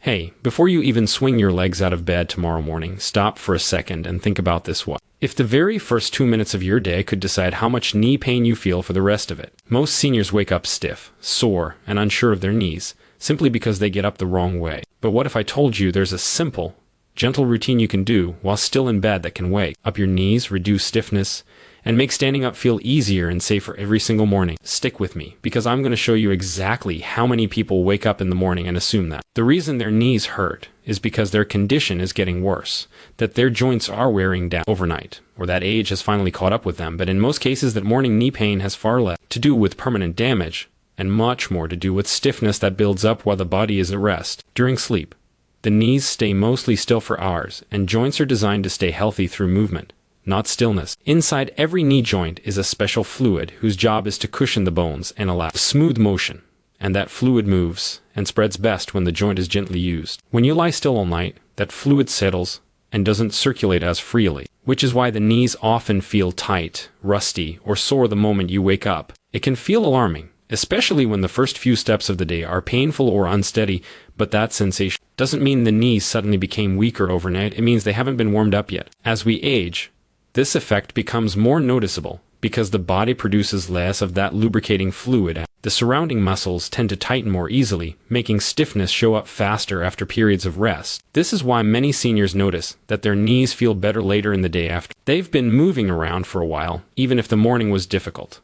Hey, before you even swing your legs out of bed tomorrow morning, stop for a second and think about this one. If the very first 2 minutes of your day could decide how much knee pain you feel for the rest of it. Most seniors wake up stiff, sore, and unsure of their knees, simply because they get up the wrong way. But what if I told you there's a simple, gentle routine you can do while still in bed that can wake up your knees, reduce stiffness, and make standing up feel easier and safer every single morning? Stick with me, because I'm going to show you exactly how many people wake up in the morning and assume that the reason their knees hurt is because their condition is getting worse, that their joints are wearing down overnight, or that age has finally caught up with them. But in most cases, that morning knee pain has far less to do with permanent damage and much more to do with stiffness that builds up while the body is at rest. During sleep, the knees stay mostly still for hours, and joints are designed to stay healthy through movement, not stillness. Inside every knee joint is a special fluid whose job is to cushion the bones and allow smooth motion, and that fluid moves and spreads best when the joint is gently used. When you lie still all night, that fluid settles and doesn't circulate as freely, which is why the knees often feel tight, rusty, or sore the moment you wake up. It can feel alarming, especially when the first few steps of the day are painful or unsteady, but that sensation doesn't mean the knees suddenly became weaker overnight. It means they haven't been warmed up yet. As we age, this effect becomes more noticeable because the body produces less of that lubricating fluid. The surrounding muscles tend to tighten more easily, making stiffness show up faster after periods of rest. This is why many seniors notice that their knees feel better later in the day after they've been moving around for a while, even if the morning was difficult.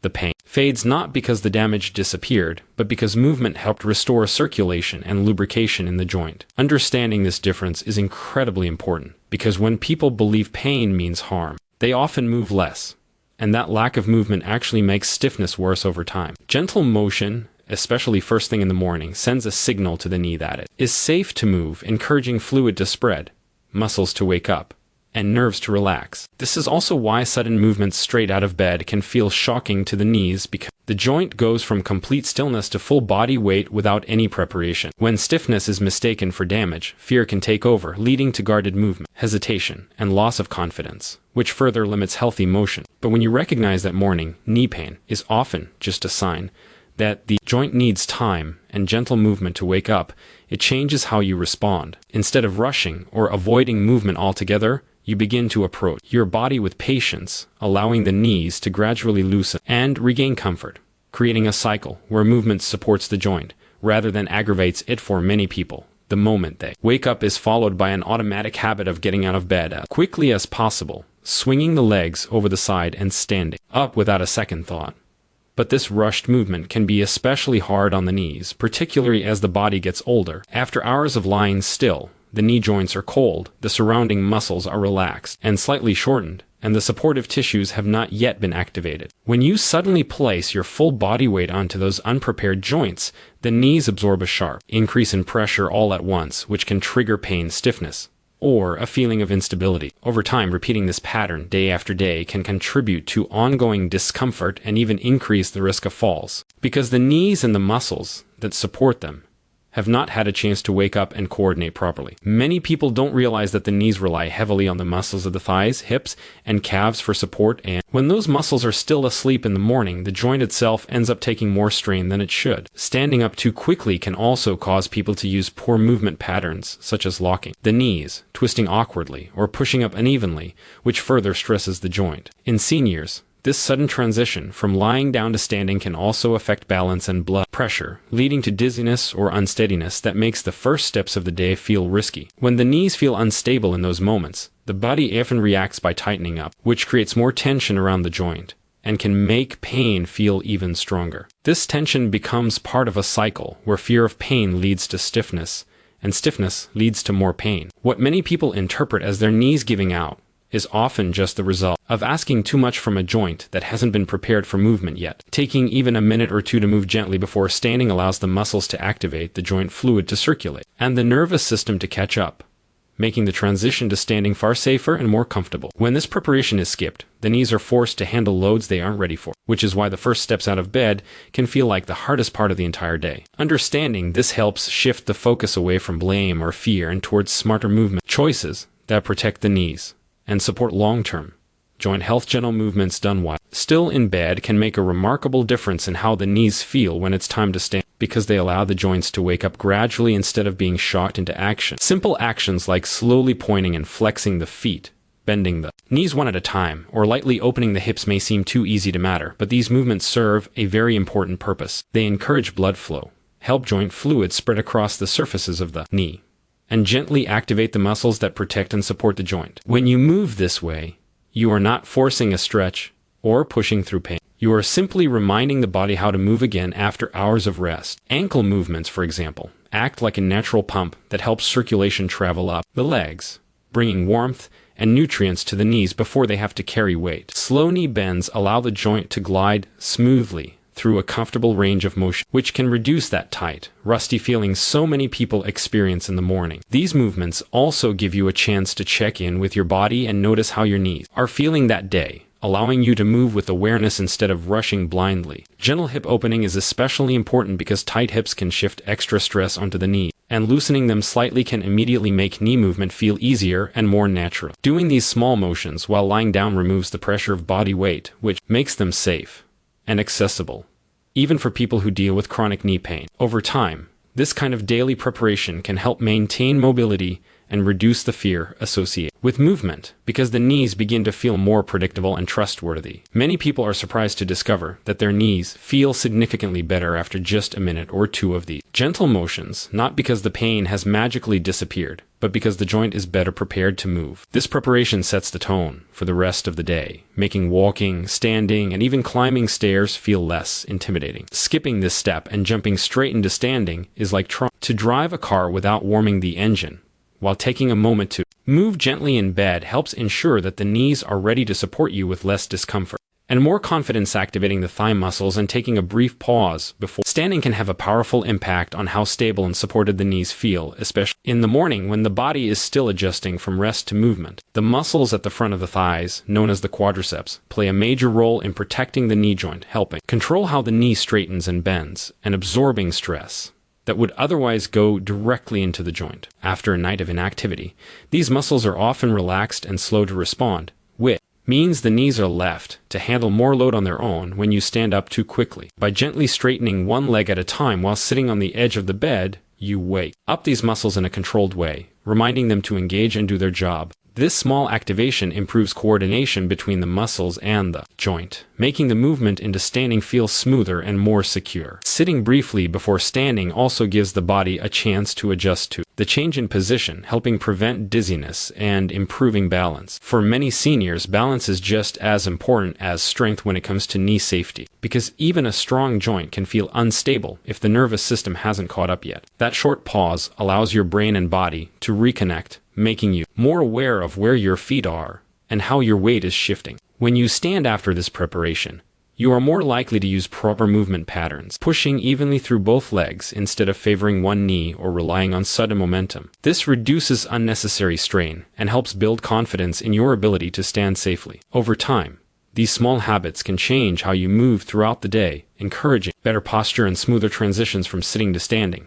The pain fades not because the damage disappeared, but because movement helped restore circulation and lubrication in the joint. Understanding this difference is incredibly important, because when people believe pain means harm, they often move less, and that lack of movement actually makes stiffness worse over time. Gentle motion, especially first thing in the morning, sends a signal to the knee that it is safe to move, encouraging fluid to spread, muscles to wake up, and nerves to relax. This is also why sudden movements straight out of bed can feel shocking to the knees, because the joint goes from complete stillness to full body weight without any preparation. When stiffness is mistaken for damage, fear can take over, leading to guarded movement, hesitation, and loss of confidence, which further limits healthy motion. But when you recognize that morning knee pain is often just a sign that the joint needs time and gentle movement to wake up, it changes how you respond. Instead of rushing or avoiding movement altogether, you begin to approach your body with patience, allowing the knees to gradually loosen and regain comfort, creating a cycle where movement supports the joint rather than aggravates it. For many people, the moment they wake up is followed by an automatic habit of getting out of bed as quickly as possible, swinging the legs over the side and standing up without a second thought. But this rushed movement can be especially hard on the knees, particularly as the body gets older. After hours of lying still, the knee joints are cold, the surrounding muscles are relaxed and slightly shortened, and the supportive tissues have not yet been activated. When you suddenly place your full body weight onto those unprepared joints, the knees absorb a sharp increase in pressure all at once, which can trigger pain, stiffness, or a feeling of instability. Over time, repeating this pattern day after day can contribute to ongoing discomfort and even increase the risk of falls, because the knees and the muscles that support them have not had a chance to wake up and coordinate properly. Many people don't realize that the knees rely heavily on the muscles of the thighs, hips, and calves for support, and when those muscles are still asleep in the morning, the joint itself ends up taking more strain than it should. Standing up too quickly can also cause people to use poor movement patterns, such as locking the knees, twisting awkwardly, or pushing up unevenly, which further stresses the joint. In seniors, this sudden transition from lying down to standing can also affect balance and blood pressure, leading to dizziness or unsteadiness that makes the first steps of the day feel risky. When the knees feel unstable in those moments, the body often reacts by tightening up, which creates more tension around the joint and can make pain feel even stronger. This tension becomes part of a cycle where fear of pain leads to stiffness, and stiffness leads to more pain. What many people interpret as their knees giving out is often just the result of asking too much from a joint that hasn't been prepared for movement yet. Taking even a minute or two to move gently before standing allows the muscles to activate, the joint fluid to circulate, and the nervous system to catch up, making the transition to standing far safer and more comfortable. When this preparation is skipped, the knees are forced to handle loads they aren't ready for, which is why the first steps out of bed can feel like the hardest part of the entire day. Understanding this helps shift the focus away from blame or fear and towards smarter movement choices that protect the knees and support long-term joint health. Gentle movements done while still in bed can make a remarkable difference in how the knees feel when it's time to stand. because they allow the joints to wake up gradually instead of being shocked into action. Simple actions like slowly pointing and flexing the feet, bending the knees one at a time, or lightly opening the hips may seem too easy to matter, but these movements serve a very important purpose. They encourage blood flow, help joint fluid spread across the surfaces of the knee, and gently activate the muscles that protect and support the joint. When you move this way, you are not forcing a stretch or pushing through pain. You are simply reminding the body how to move again after hours of rest. Ankle movements, for example, act like a natural pump that helps circulation travel up the legs, bringing warmth and nutrients to the knees before they have to carry weight. Slow knee bends allow the joint to glide smoothly through a comfortable range of motion, which can reduce that tight, rusty feeling so many people experience in the morning. These movements also give you a chance to check in with your body and notice how your knees are feeling that day, allowing you to move with awareness instead of rushing blindly. Gentle hip opening is especially important because tight hips can shift extra stress onto the knee, and loosening them slightly can immediately make knee movement feel easier and more natural. Doing these small motions while lying down removes the pressure of body weight, which makes them safe and accessible, even for people who deal with chronic knee pain. Over time, this kind of daily preparation can help maintain mobility and reduce the fear associated with movement because the knees begin to feel more predictable and trustworthy. Many people are surprised to discover that their knees feel significantly better after just a minute or two of these gentle motions, not because the pain has magically disappeared, but because the joint is better prepared to move. This preparation sets the tone for the rest of the day, making walking, standing, and even climbing stairs feel less intimidating. Skipping this step and jumping straight into standing is like trying to drive a car without warming the engine, while taking a moment to move gently in bed helps ensure that the knees are ready to support you with less discomfort and more confidence. Activating the thigh muscles and taking a brief pause before standing can have a powerful impact on how stable and supported the knees feel, especially in the morning when the body is still adjusting from rest to movement. The muscles at the front of the thighs, known as the quadriceps, play a major role in protecting the knee joint, helping control how the knee straightens and bends, and absorbing stress that would otherwise go directly into the joint. After a night of inactivity, these muscles are often relaxed and slow to respond, which means the knees are left to handle more load on their own when you stand up too quickly. By gently straightening one leg at a time while sitting on the edge of the bed, you wake up these muscles in a controlled way, reminding them to engage and do their job. This small activation improves coordination between the muscles and the joint, making the movement into standing feel smoother and more secure. Sitting briefly before standing also gives the body a chance to adjust to the change in position, helping prevent dizziness and improving balance. For many seniors, balance is just as important as strength when it comes to knee safety, because even a strong joint can feel unstable if the nervous system hasn't caught up yet. That short pause allows your brain and body to reconnect, making you more aware of where your feet are and how your weight is shifting. When you stand after this preparation, you are more likely to use proper movement patterns, pushing evenly through both legs instead of favoring one knee or relying on sudden momentum. This reduces unnecessary strain and helps build confidence in your ability to stand safely. Over time, these small habits can change how you move throughout the day, encouraging better posture and smoother transitions from sitting to standing.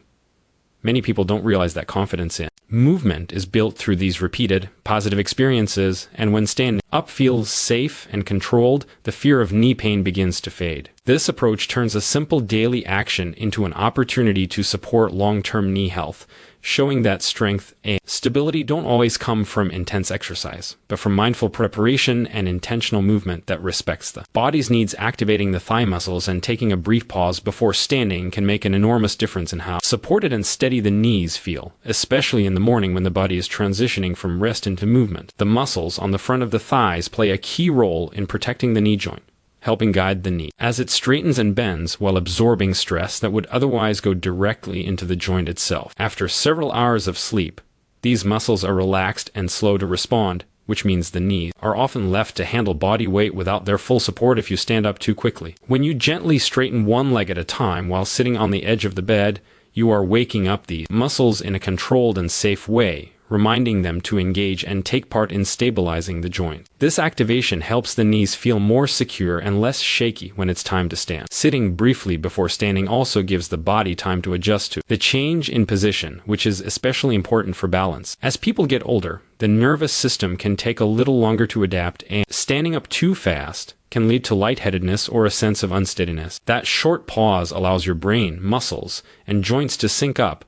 Many people don't realize that confidence in movement is built through these repeated, positive experiences, and when standing up feels safe and controlled, the fear of knee pain begins to fade. This approach turns a simple daily action into an opportunity to support long-term knee health, showing that strength and stability don't always come from intense exercise, but from mindful preparation and intentional movement that respects the body's needs. Activating the thigh muscles and taking a brief pause before standing can make an enormous difference in how supported and steady the knees feel, especially in the morning when the body is transitioning from rest into movement. The muscles on the front of the thighs play a key role in protecting the knee joint, helping guide the knee as it straightens and bends while absorbing stress that would otherwise go directly into the joint itself. After several hours of sleep, these muscles are relaxed and slow to respond, which means the knees are often left to handle body weight without their full support if you stand up too quickly. When you gently straighten one leg at a time while sitting on the edge of the bed, you are waking up the muscles in a controlled and safe way, reminding them to engage and take part in stabilizing the joint. This activation helps the knees feel more secure and less shaky when it's time to stand. Sitting briefly before standing also gives the body time to adjust to the change in position, which is especially important for balance. As people get older, the nervous system can take a little longer to adapt, and standing up too fast can lead to lightheadedness or a sense of unsteadiness. That short pause allows your brain, muscles, and joints to sync up,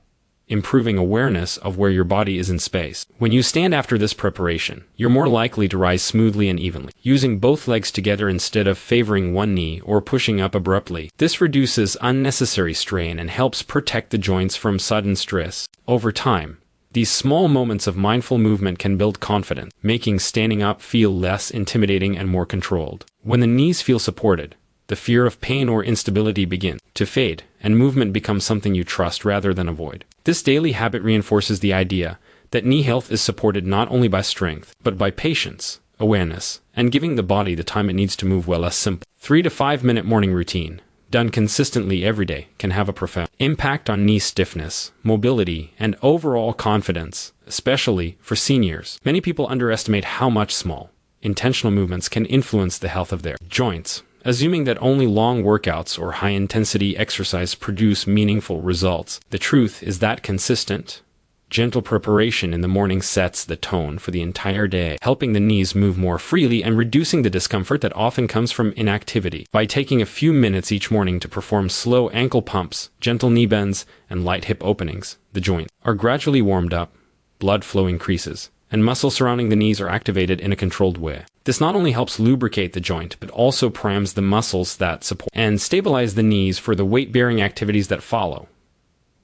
improving awareness of where your body is in space. When you stand after this preparation, you're more likely to rise smoothly and evenly, using both legs together instead of favoring one knee or pushing up abruptly. This reduces unnecessary strain and helps protect the joints from sudden stress. Over time, these small moments of mindful movement can build confidence, making standing up feel less intimidating and more controlled. When the knees feel supported, the fear of pain or instability begins to fade, and movement becomes something you trust rather than avoid. This daily habit reinforces the idea that knee health is supported not only by strength, but by patience, awareness, and giving the body the time it needs to move well. A simple 3 to 5 minute morning routine, done consistently every day, can have a profound impact on knee stiffness, mobility, and overall confidence, especially for seniors. Many people underestimate how much small, intentional movements can influence the health of their joints, assuming that only long workouts or high-intensity exercise produce meaningful results. The truth is that consistent, gentle preparation in the morning sets the tone for the entire day, helping the knees move more freely and reducing the discomfort that often comes from inactivity. By taking a few minutes each morning to perform slow ankle pumps, gentle knee bends, and light hip openings, the joints are gradually warmed up, blood flow increases, and muscles surrounding the knees are activated in a controlled way. This not only helps lubricate the joint, but also primes the muscles that support and stabilize the knees for the weight-bearing activities that follow.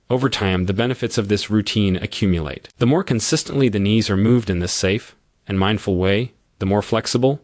Over time, the benefits of this routine accumulate. The more consistently the knees are moved in this safe and mindful way, the more flexible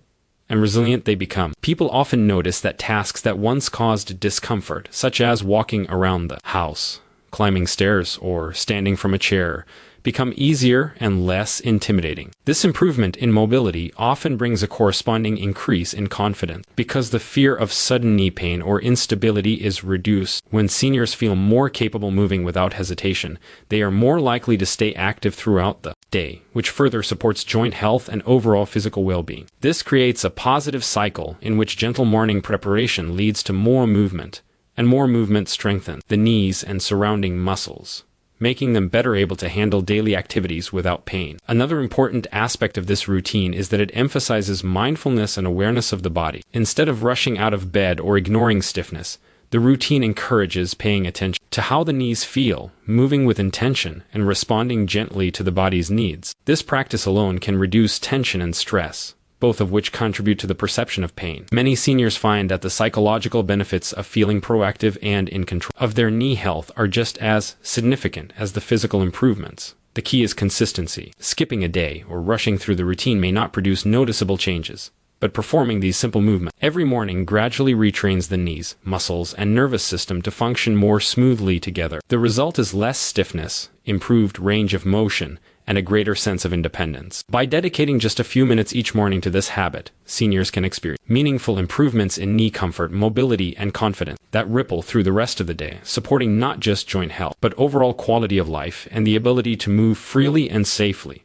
and resilient they become. People often notice that tasks that once caused discomfort, such as walking around the house, climbing stairs, or standing from a chair, become easier and less intimidating. This improvement in mobility often brings a corresponding increase in confidence, because the fear of sudden knee pain or instability is reduced. When seniors feel more capable moving without hesitation, they are more likely to stay active throughout the day, which further supports joint health and overall physical well-being. This creates a positive cycle in which gentle morning preparation leads to more movement, and more movement strengthens the knees and surrounding muscles, making them better able to handle daily activities without pain. Another important aspect of this routine is that it emphasizes mindfulness and awareness of the body. Instead of rushing out of bed or ignoring stiffness, the routine encourages paying attention to how the knees feel, moving with intention, and responding gently to the body's needs. This practice alone can reduce tension and stress, both of which contribute to the perception of pain. Many seniors find that the psychological benefits of feeling proactive and in control of their knee health are just as significant as the physical improvements. The key is consistency. Skipping a day or rushing through the routine may not produce noticeable changes, but performing these simple movements every morning gradually retrains the knees, muscles, and nervous system to function more smoothly together. The result is less stiffness, improved range of motion, and a greater sense of independence. By dedicating just a few minutes each morning to this habit, seniors can experience meaningful improvements in knee comfort, mobility, and confidence that ripple through the rest of the day, supporting not just joint health, but overall quality of life and the ability to move freely and safely.